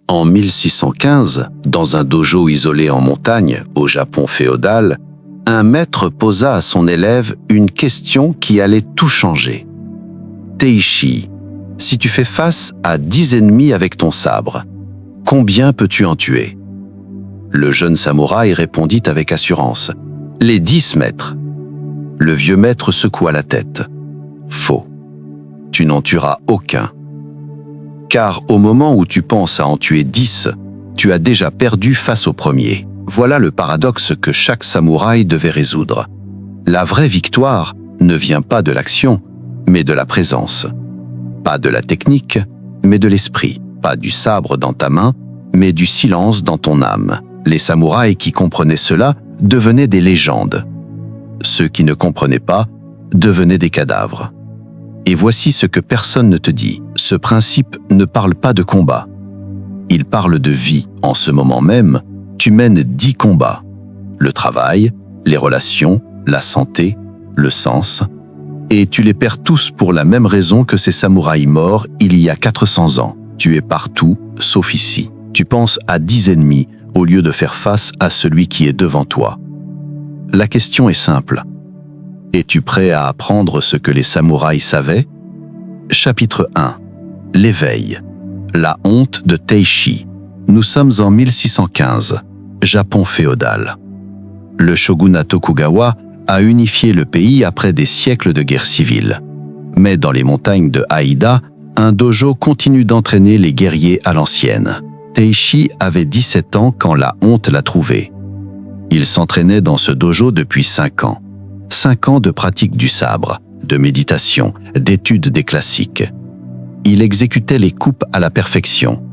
En 1615, dans un dojo isolé en montagne, au Japon féodal, un maître posa à son élève une question qui allait tout changer. « Teishi, si tu fais face à 10 ennemis avec ton sabre, combien peux-tu en tuer ?» Le jeune samouraï répondit avec assurance « Les 10, maître !» Le vieux maître secoua la tête. « Faux. Tu n'en tueras aucun. Car au moment où tu penses à en tuer 10, tu as déjà perdu face au premier. » Voilà le paradoxe que chaque samouraï devait résoudre. La vraie victoire ne vient pas de l'action, mais de la présence. Pas de la technique, mais de l'esprit. Pas du sabre dans ta main, mais du silence dans ton âme. Les samouraïs qui comprenaient cela devenaient des légendes. Ceux qui ne comprenaient pas devenaient des cadavres. Et voici ce que personne ne te dit. Ce principe ne parle pas de combat. Il parle de vie. En ce moment même, tu mènes 10 combats. Le travail, les relations, la santé, le sens. Et tu les perds tous pour la même raison que ces samouraïs morts il y a 400 ans. Tu es partout, sauf ici. Tu penses à 10 ennemis au lieu de faire face à celui qui est devant toi. La question est simple. Es-tu prêt à apprendre ce que les samouraïs savaient? Chapitre 1. L'éveil. La honte de Teishi. Nous sommes en 1615, Japon féodal. Le shogunat Tokugawa a unifié le pays après des siècles de guerre civile. Mais dans les montagnes de Aida, un dojo continue d'entraîner les guerriers à l'ancienne. Teishi avait 17 ans quand la honte l'a trouvé. Il s'entraînait dans ce dojo depuis 5 ans. 5 ans de pratique du sabre, de méditation, d'étude des classiques. Il exécutait les coupes à la perfection.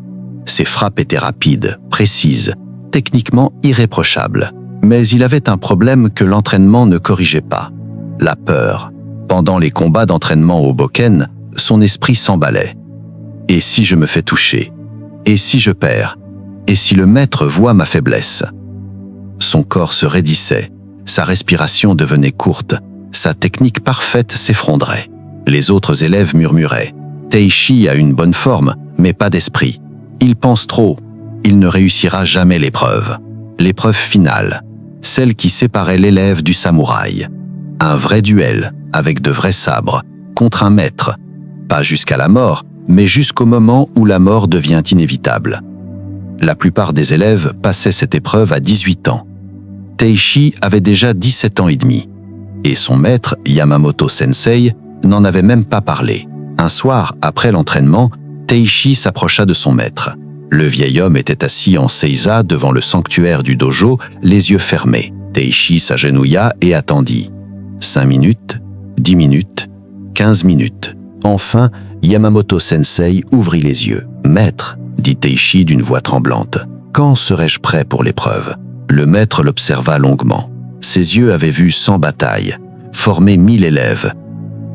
Ses frappes étaient rapides, précises, techniquement irréprochables. Mais il avait un problème que l'entraînement ne corrigeait pas. La peur. Pendant les combats d'entraînement au Bokken, son esprit s'emballait. Et si je me fais toucher? Et si je perds? Et si le maître voit ma faiblesse? Son corps se raidissait, sa respiration devenait courte, sa technique parfaite s'effondrait. Les autres élèves murmuraient. Teishi a une bonne forme, mais pas d'esprit. Il pense trop, il ne réussira jamais l'épreuve. L'épreuve finale, celle qui séparait l'élève du samouraï. Un vrai duel, avec de vrais sabres, contre un maître. Pas jusqu'à la mort, mais jusqu'au moment où la mort devient inévitable. La plupart des élèves passaient cette épreuve à 18 ans. Teishi avait déjà 17 ans et demi. Et son maître, Yamamoto Sensei, n'en avait même pas parlé. Un soir, après l'entraînement, Teishi s'approcha de son maître. Le vieil homme était assis en seiza devant le sanctuaire du dojo, les yeux fermés. Teishi s'agenouilla et attendit. 5 minutes, 10 minutes, 15 minutes. Enfin, Yamamoto Sensei ouvrit les yeux. « Maître », dit Teishi d'une voix tremblante, « quand serai-je prêt pour l'épreuve ?» Le maître l'observa longuement. Ses yeux avaient vu 100 batailles, formé 1000 élèves.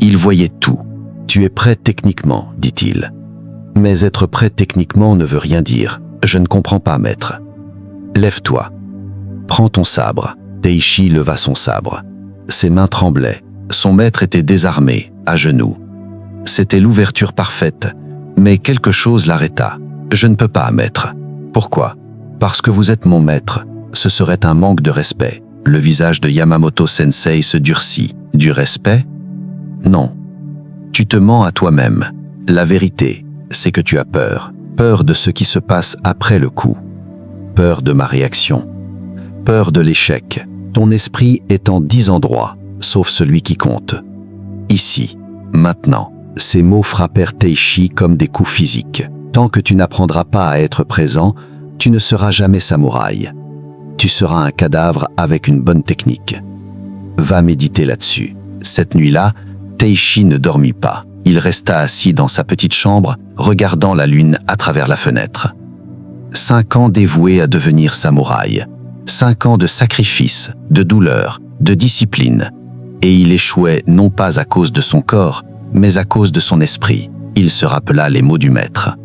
Il voyait tout. « Tu es prêt techniquement, dit-il. Mais être prêt techniquement ne veut rien dire. Je ne comprends pas, maître. Lève-toi. Prends ton sabre. » Teishi leva son sabre. Ses mains tremblaient. Son maître était désarmé, à genoux. C'était l'ouverture parfaite, mais quelque chose l'arrêta. « Je ne peux pas, maître. »« Pourquoi ?»« Parce que vous êtes mon maître. Ce serait un manque de respect. » Le visage de Yamamoto Sensei se durcit. « Du respect ? Non. Tu te mens à toi-même. La vérité, c'est que tu as peur. Peur de ce qui se passe après le coup. Peur de ma réaction. Peur de l'échec. Ton esprit est en 10 endroits, sauf celui qui compte. Ici, maintenant. » Ces mots frappèrent Teishi comme des coups physiques. Tant que tu n'apprendras pas à être présent, tu ne seras jamais samouraï. Tu seras un cadavre avec une bonne technique. Va méditer là-dessus. Cette nuit-là, Teishi ne dormit pas. Il resta assis dans sa petite chambre, regardant la lune à travers la fenêtre. 5 ans dévoués à devenir samouraï. 5 ans de sacrifice, de douleur, de discipline. Et il échouait non pas à cause de son corps, mais à cause de son esprit. Il se rappela les mots du maître.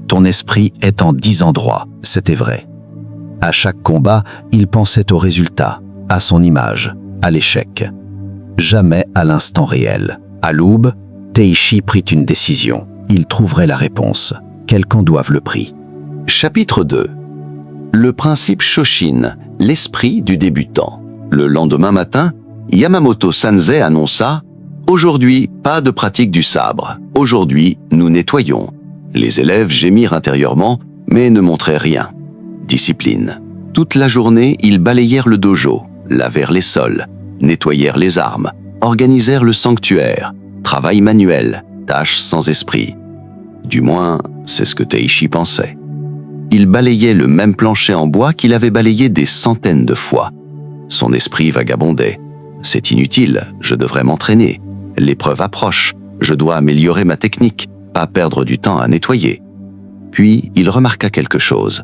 Ton esprit est en 10 endroits. C'était vrai. À chaque combat, il pensait au résultat, à son image, à l'échec. Jamais à l'instant réel. À l'aube, Teishi prit une décision. Il trouverait la réponse. Quel qu'en doive le prix. Chapitre 2. Le principe Shoshin, l'esprit du débutant. Le lendemain matin, Yamamoto Sensei annonça « Aujourd'hui, pas de pratique du sabre. Aujourd'hui, nous nettoyons. » Les élèves gémirent intérieurement, mais ne montraient rien. Discipline. Toute la journée, ils balayèrent le dojo, lavèrent les sols, nettoyèrent les armes, organisèrent le sanctuaire. Travail manuel, tâche sans esprit. Du moins, c'est ce que Teishi pensait. Il balayait le même plancher en bois qu'il avait balayé des centaines de fois. Son esprit vagabondait. C'est inutile, je devrais m'entraîner. L'épreuve approche, je dois améliorer ma technique, pas perdre du temps à nettoyer. Puis, il remarqua quelque chose.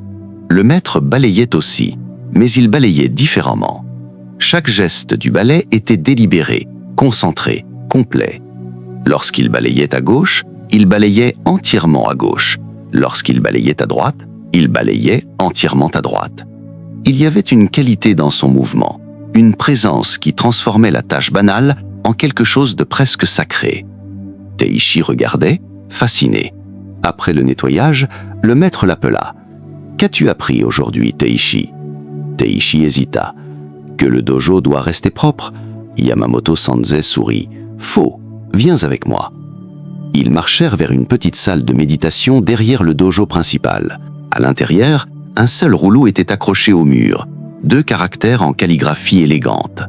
Le maître balayait aussi, mais il balayait différemment. Chaque geste du balai était délibéré, concentré, complet. Lorsqu'il balayait à gauche, il balayait entièrement à gauche. Lorsqu'il balayait à droite, il balayait entièrement à droite. Il y avait une qualité dans son mouvement, une présence qui transformait la tâche banale en quelque chose de presque sacré. Teishi regardait, fasciné. Après le nettoyage, le maître l'appela. « Qu'as-tu appris aujourd'hui, Teishi ?» Teishi hésita. « Que le dojo doit rester propre ?» Yamamoto Sensei sourit. « Faux, viens avec moi. » Ils marchèrent vers une petite salle de méditation derrière le dojo principal. À l'intérieur, un seul rouleau était accroché au mur, 2 caractères en calligraphie élégante.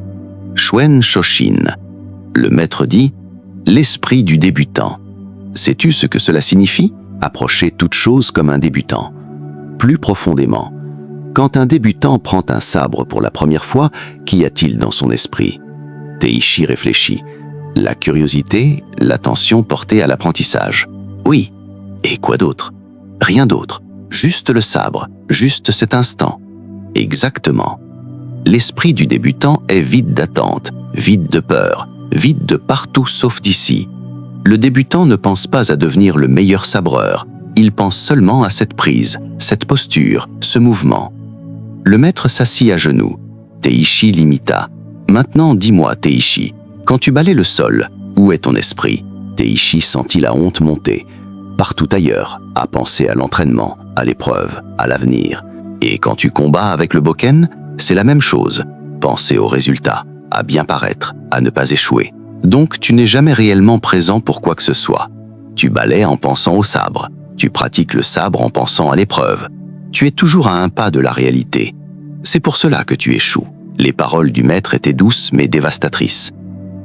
Shuen Shoshin. Le maître dit « L'esprit du débutant ». Sais-tu ce que cela signifie ? Approcher toute chose comme un débutant. Plus profondément, quand un débutant prend un sabre pour la première fois, qu'y a-t-il dans son esprit ? Teishi réfléchit. La curiosité, l'attention portée à l'apprentissage. Oui. Et quoi d'autre ? Rien d'autre. Juste le sabre, juste cet instant. Exactement. L'esprit du débutant est vide d'attente, vide de peur, vide de partout sauf d'ici. Le débutant ne pense pas à devenir le meilleur sabreur, il pense seulement à cette prise, cette posture, ce mouvement. Le maître s'assit à genoux. Teishi l'imita. Maintenant dis-moi, Teishi, quand tu balais le sol, où est ton esprit ? Teishi sentit la honte monter. Partout ailleurs, à penser à l'entraînement, à l'épreuve, à l'avenir. Et quand tu combats avec le bokken, c'est la même chose. Penser au résultat, à bien paraître, à ne pas échouer. Donc tu n'es jamais réellement présent pour quoi que ce soit. Tu balais en pensant au sabre. Tu pratiques le sabre en pensant à l'épreuve. Tu es toujours à un pas de la réalité. C'est pour cela que tu échoues. Les paroles du maître étaient douces mais dévastatrices.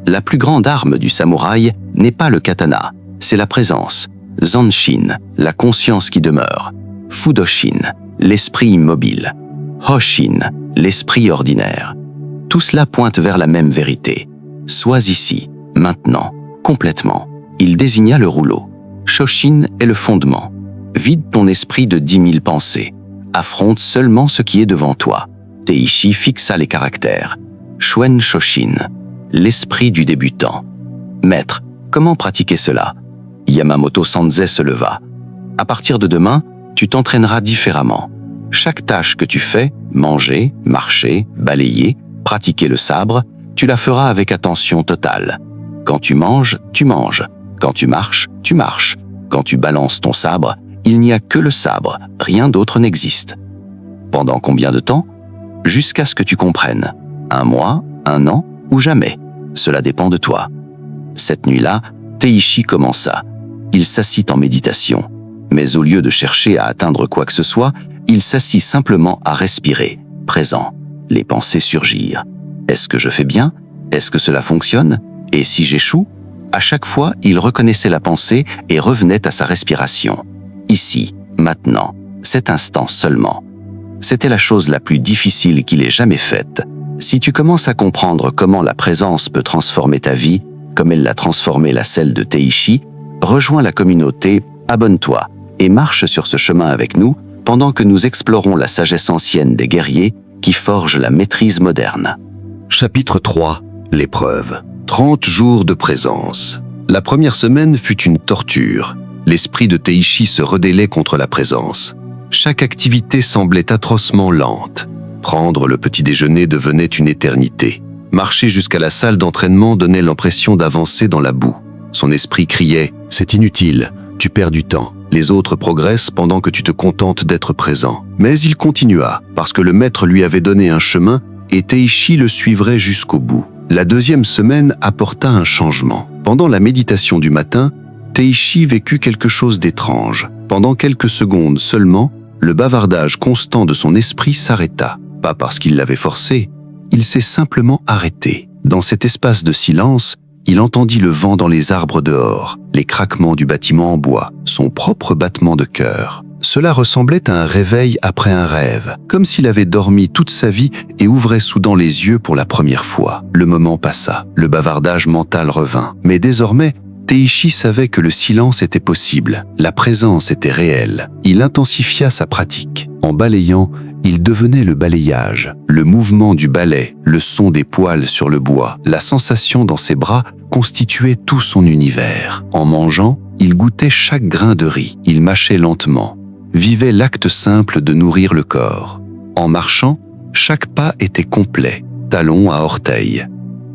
La plus grande arme du samouraï n'est pas le katana, c'est la présence. Zanshin, la conscience qui demeure. Fudoshin, l'esprit immobile. Hoshin, l'esprit ordinaire. Tout cela pointe vers la même vérité. Sois ici, maintenant, complètement. Il désigna le rouleau. Shoshin est le fondement. Vide ton esprit de 10 000 pensées. Affronte seulement ce qui est devant toi. Teishi fixa les caractères. Shuen Shoshin, l'esprit du débutant. Maître, comment pratiquer cela ? Yamamoto Sensei se leva. À partir de demain, tu t'entraîneras différemment. Chaque tâche que tu fais, manger, marcher, balayer, pratiquer le sabre, tu la feras avec attention totale. Quand tu manges, tu manges. Quand tu marches, tu marches. Quand tu balances ton sabre, il n'y a que le sabre, rien d'autre n'existe. Pendant combien de temps ? Jusqu'à ce que tu comprennes. 1 mois, 1 an ou jamais. Cela dépend de toi. Cette nuit-là, Teishi commença. Il s'assit en méditation. Mais au lieu de chercher à atteindre quoi que ce soit, il s'assit simplement à respirer, présent. Les pensées surgirent. Est-ce que je fais bien ? Est-ce que cela fonctionne ? Et si j'échoue ? À chaque fois, il reconnaissait la pensée et revenait à sa respiration. Ici, maintenant, cet instant seulement. C'était la chose la plus difficile qu'il ait jamais faite. Si tu commences à comprendre comment la présence peut transformer ta vie, comme elle l'a transformé la celle de Teishi, rejoins la communauté, abonne-toi et marche sur ce chemin avec nous pendant que nous explorons la sagesse ancienne des guerriers qui forgent la maîtrise moderne. Chapitre 3. L'épreuve. 30 jours de présence. La première semaine fut une torture. L'esprit de Teishi se rebellait contre la présence. Chaque activité semblait atrocement lente. Prendre le petit déjeuner devenait une éternité. Marcher jusqu'à la salle d'entraînement donnait l'impression d'avancer dans la boue. Son esprit criait « C'est inutile, tu perds du temps ». Les autres progressent pendant que tu te contentes d'être présent. Mais il continua, parce que le maître lui avait donné un chemin et Teishi le suivrait jusqu'au bout. La deuxième semaine apporta un changement. Pendant la méditation du matin, Teishi vécut quelque chose d'étrange. Pendant quelques secondes seulement, le bavardage constant de son esprit s'arrêta. Pas parce qu'il l'avait forcé, il s'est simplement arrêté. Dans cet espace de silence, il entendit le vent dans les arbres dehors, les craquements du bâtiment en bois, son propre battement de cœur. Cela ressemblait à un réveil après un rêve, comme s'il avait dormi toute sa vie et ouvrait soudain les yeux pour la première fois. Le moment passa, le bavardage mental revint. Mais désormais, Teishi savait que le silence était possible, la présence était réelle. Il intensifia sa pratique. En balayant, il devenait le balayage, le mouvement du balai, le son des poils sur le bois, la sensation dans ses bras constituait tout son univers. En mangeant, il goûtait chaque grain de riz, il mâchait lentement, vivait l'acte simple de nourrir le corps. En marchant, chaque pas était complet, talon à orteil.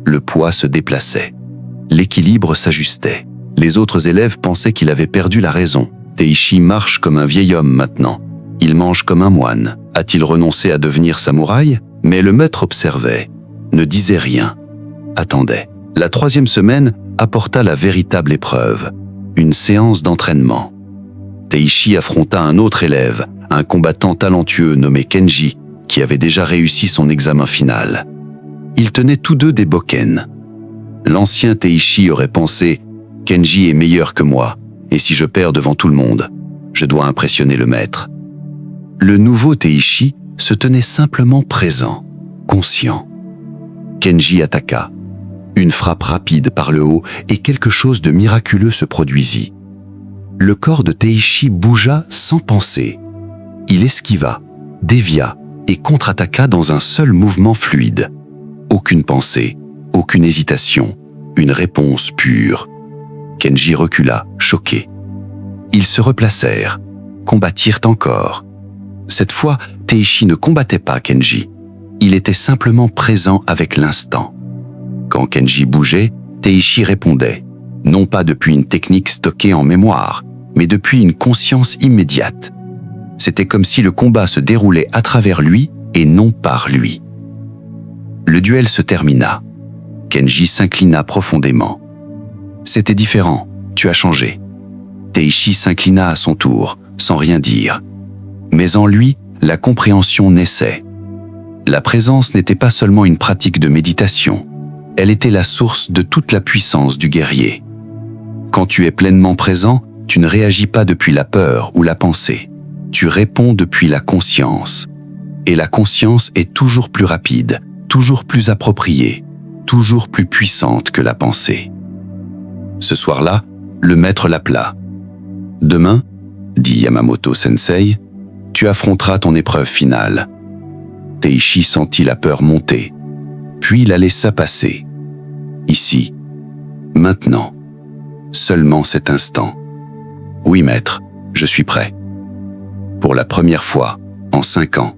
Le poids se déplaçait. L'équilibre s'ajustait. Les autres élèves pensaient qu'il avait perdu la raison. Teishi marche comme un vieil homme maintenant. Il mange comme un moine. A-t-il renoncé à devenir samouraï? Mais le maître observait, ne disait rien, attendait. La troisième semaine apporta la véritable épreuve, une séance d'entraînement. Teishi affronta un autre élève, un combattant talentueux nommé Kenji, qui avait déjà réussi son examen final. Ils tenaient tous deux des bokken. L'ancien Teishi aurait pensé « Kenji est meilleur que moi, et si je perds devant tout le monde, je dois impressionner le maître ». Le nouveau Teishi se tenait simplement présent, conscient. Kenji attaqua. Une frappe rapide par le haut et quelque chose de miraculeux se produisit. Le corps de Teishi bougea sans penser. Il esquiva, dévia et contre-attaqua dans un seul mouvement fluide. Aucune pensée, aucune hésitation, une réponse pure. Kenji recula, choqué. Ils se replacèrent, combattirent encore. Cette fois, Teishi ne combattait pas Kenji. Il était simplement présent avec l'instant. Quand Kenji bougeait, Teishi répondait, non pas depuis une technique stockée en mémoire, mais depuis une conscience immédiate. C'était comme si le combat se déroulait à travers lui et non par lui. Le duel se termina. Kenji s'inclina profondément. C'était différent, tu as changé. Teishi s'inclina à son tour, sans rien dire. Mais en lui, la compréhension naissait. La présence n'était pas seulement une pratique de méditation, elle était la source de toute la puissance du guerrier. Quand tu es pleinement présent, tu ne réagis pas depuis la peur ou la pensée. Tu réponds depuis la conscience. Et la conscience est toujours plus rapide, toujours plus appropriée, toujours plus puissante que la pensée. Ce soir-là, le maître l'appela. « Demain, dit Yamamoto Sensei, tu affronteras ton épreuve finale. » Teishi sentit la peur monter, puis la laissa passer. Ici, maintenant, seulement cet instant. « Oui, maître, je suis prêt. » Pour la première fois, en 5 ans.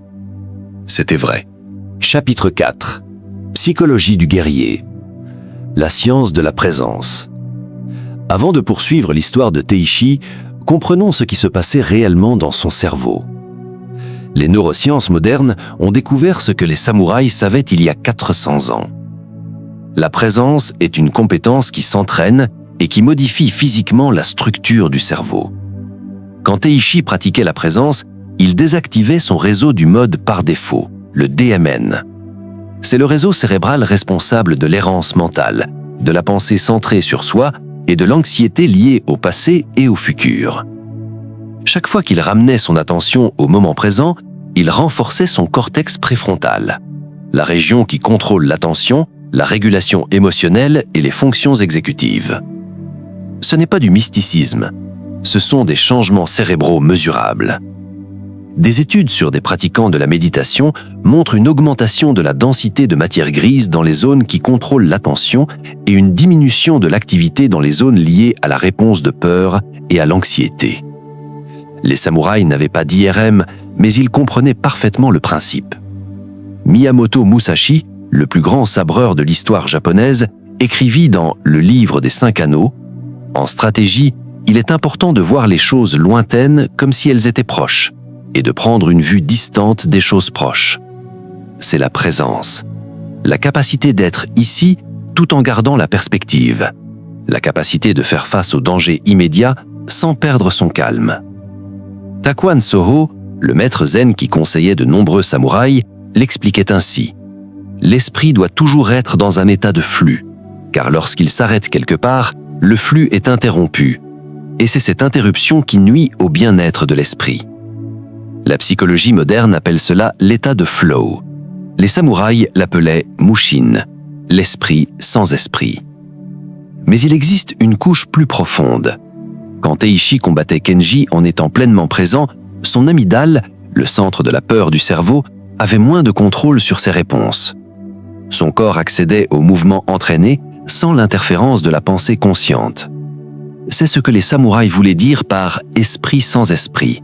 C'était vrai. Chapitre 4. Psychologie du guerrier. La science de la présence. Avant de poursuivre l'histoire de Teishi, comprenons ce qui se passait réellement dans son cerveau. Les neurosciences modernes ont découvert ce que les samouraïs savaient il y a 400 ans. La présence est une compétence qui s'entraîne et qui modifie physiquement la structure du cerveau. Quand Teishi pratiquait la présence, il désactivait son réseau du mode par défaut, le DMN. C'est le réseau cérébral responsable de l'errance mentale, de la pensée centrée sur soi et de l'anxiété liée au passé et au futur. Chaque fois qu'il ramenait son attention au moment présent, il renforçait son cortex préfrontal, la région qui contrôle l'attention, la régulation émotionnelle et les fonctions exécutives. Ce n'est pas du mysticisme, ce sont des changements cérébraux mesurables. Des études sur des pratiquants de la méditation montrent une augmentation de la densité de matière grise dans les zones qui contrôlent l'attention et une diminution de l'activité dans les zones liées à la réponse de peur et à l'anxiété. Les samouraïs n'avaient pas d'IRM, mais ils comprenaient parfaitement le principe. Miyamoto Musashi, le plus grand sabreur de l'histoire japonaise, écrivit dans Le livre des 5 anneaux « En stratégie, il est important de voir les choses lointaines comme si elles étaient proches, et de prendre une vue distante des choses proches. C'est la présence, la capacité d'être ici tout en gardant la perspective, la capacité de faire face aux dangers immédiats sans perdre son calme. Takuan Soho, le maître zen qui conseillait de nombreux samouraïs, l'expliquait ainsi. L'esprit doit toujours être dans un état de flux, car lorsqu'il s'arrête quelque part, le flux est interrompu, et c'est cette interruption qui nuit au bien-être de l'esprit. La psychologie moderne appelle cela l'état de flow. Les samouraïs l'appelaient mushin, l'esprit sans esprit. Mais il existe une couche plus profonde. Quand Teishi combattait Kenji en étant pleinement présent, son amygdale, le centre de la peur du cerveau, avait moins de contrôle sur ses réponses. Son corps accédait aux mouvements entraînés sans l'interférence de la pensée consciente. C'est ce que les samouraïs voulaient dire par « esprit sans esprit ».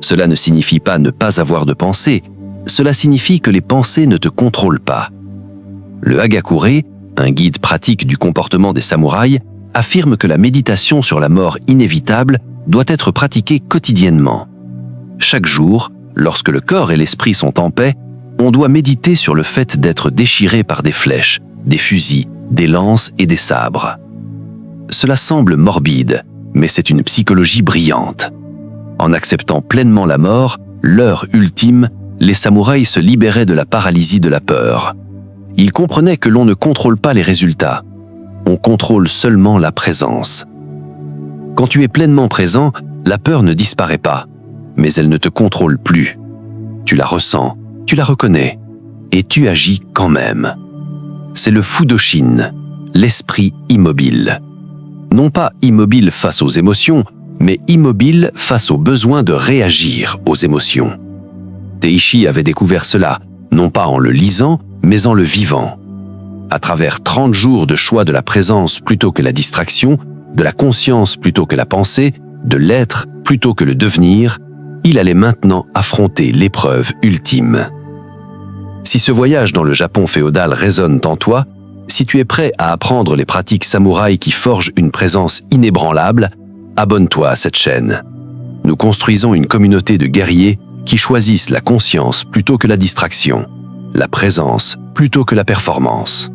Cela ne signifie pas ne pas avoir de pensée, cela signifie que les pensées ne te contrôlent pas. Le Hagakure, un guide pratique du comportement des samouraïs, affirme que la méditation sur la mort inévitable doit être pratiquée quotidiennement. Chaque jour, lorsque le corps et l'esprit sont en paix, on doit méditer sur le fait d'être déchiré par des flèches, des fusils, des lances et des sabres. Cela semble morbide, mais c'est une psychologie brillante. En acceptant pleinement la mort, l'heure ultime, les samouraïs se libéraient de la paralysie de la peur. Ils comprenaient que l'on ne contrôle pas les résultats, on contrôle seulement la présence. Quand tu es pleinement présent, la peur ne disparaît pas, mais elle ne te contrôle plus. Tu la ressens, tu la reconnais, et tu agis quand même. C'est le Fudoshin, l'esprit immobile. Non pas immobile face aux émotions, mais immobile face au besoin de réagir aux émotions. Teishi avait découvert cela, non pas en le lisant, mais en le vivant. À travers 30 jours de choix de la présence plutôt que la distraction, de la conscience plutôt que la pensée, de l'être plutôt que le devenir, il allait maintenant affronter l'épreuve ultime. Si ce voyage dans le Japon féodal résonne en toi, si tu es prêt à apprendre les pratiques samouraïs qui forgent une présence inébranlable, abonne-toi à cette chaîne. Nous construisons une communauté de guerriers qui choisissent la conscience plutôt que la distraction, la présence plutôt que la performance.